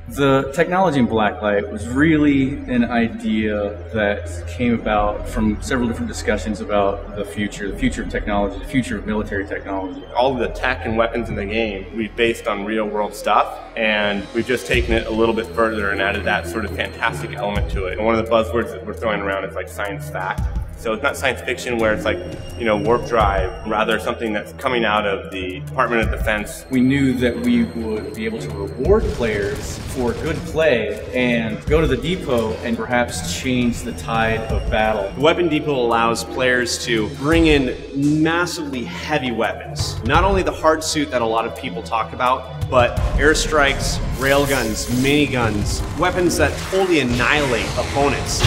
The technology in Blacklight was really an idea that came about from several different discussions about the future of technology, the future of military technology. All of the tech and weapons in the game we've based on real world stuff, and we've just taken it a little bit further and added that sort of fantastic element to it. And one of the buzzwords that we're throwing around is like science fact. So it's not science fiction where it's like, warp drive, rather something that's coming out of the Department of Defense. We knew that we would be able to reward players for good play and go to the depot and perhaps change the tide of battle. The Weapon Depot allows players to bring in massively heavy weapons. Not only the hard suit that a lot of people talk about, but airstrikes, railguns, miniguns, weapons that totally annihilate opponents.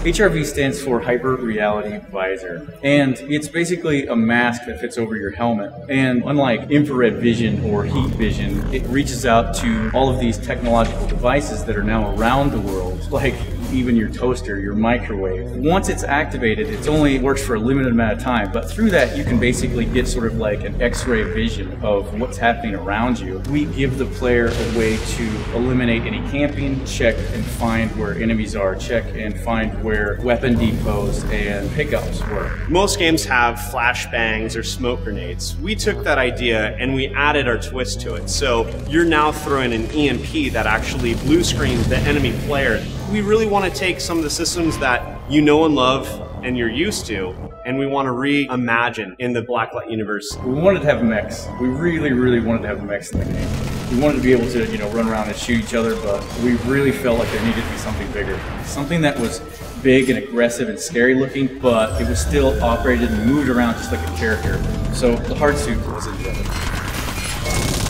HRV stands for Hyper Reality Visor, and it's basically a mask that fits over your helmet. And unlike infrared vision or heat vision, it reaches out to all of these technological devices that are now around the world, like even your toaster, your microwave. Once it's activated, it only works for a limited amount of time, but through that you can basically get sort of like an X-ray vision of what's happening around you. We give the player a way to eliminate any camping, check and find where enemies are, check and find where weapon depots and pickups were. Most games have flashbangs or smoke grenades. We took that idea and we added our twist to it. So you're now throwing an EMP that actually blue screens the enemy player. We really want to take some of the systems that you know and love and you're used to, and we want to reimagine in the Blacklight universe. We wanted to have mechs. We really wanted to have mechs in the game. We wanted to be able to, run around and shoot each other, but we really felt like there needed to be something bigger. Something that was big and aggressive and scary looking, but it was still operated and moved around just like a character. So the hard suit was invented.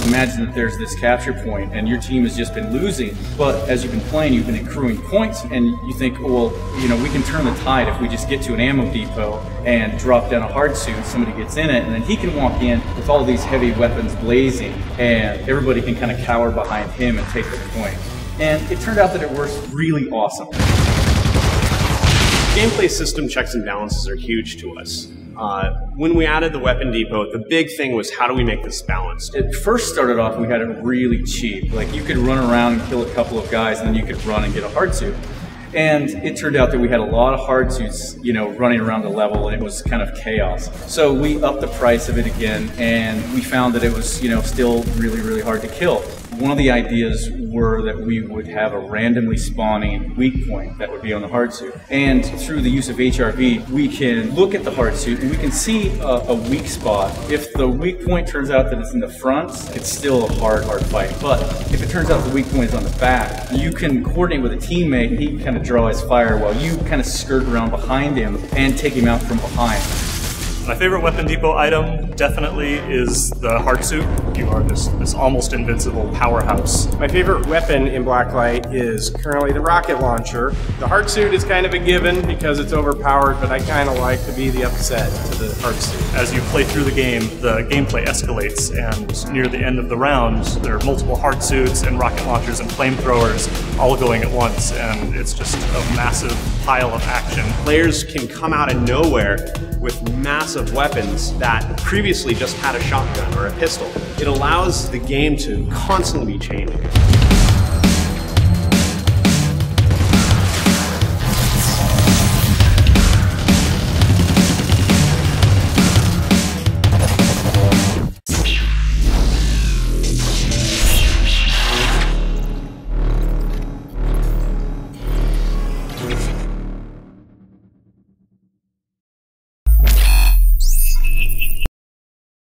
Imagine that there's this capture point and your team has just been losing, but as you've been playing, you've been accruing points, and you think, well, we can turn the tide if we just get to an ammo depot and drop down a hard suit, somebody gets in it, and then he can walk in with all these heavy weapons blazing, and everybody can kind of cower behind him and take the point. And it turned out that it works really awesome. Gameplay system checks and balances are huge to us. When we added the Weapon Depot, the big thing was how do we make this balanced? It first started off, we had it really cheap. Like you could run around and kill a couple of guys and then you could run and get a hard suit. And it turned out that we had a lot of hard suits, running around the level, and it was kind of chaos. So we upped the price of it again, and we found that it was, still really hard to kill. One of the ideas were that we would have a randomly spawning weak point that would be on the hard suit. And through the use of HRV, we can look at the hard suit and we can see a weak spot. If the weak point turns out that it's in the front, it's still a hard fight. But if it turns out the weak point is on the back, you can coordinate with a teammate and he can kind of draw his fire while you kind of skirt around behind him and take him out from behind. My favorite Weapon Depot item definitely is the hard suit. You are this almost invincible powerhouse. My favorite weapon in Blacklight is currently the rocket launcher. The hard suit is kind of a given because it's overpowered, but I kind of like to be the upset to the hard suit. As you play through the gameplay escalates, and near the end of the round, there are multiple hard suits and rocket launchers and flamethrowers all going at once, and it's just a massive pile of action. Players can come out of nowhere with massive weapons that previously just had a shotgun or a pistol. It allows the game to constantly be changing.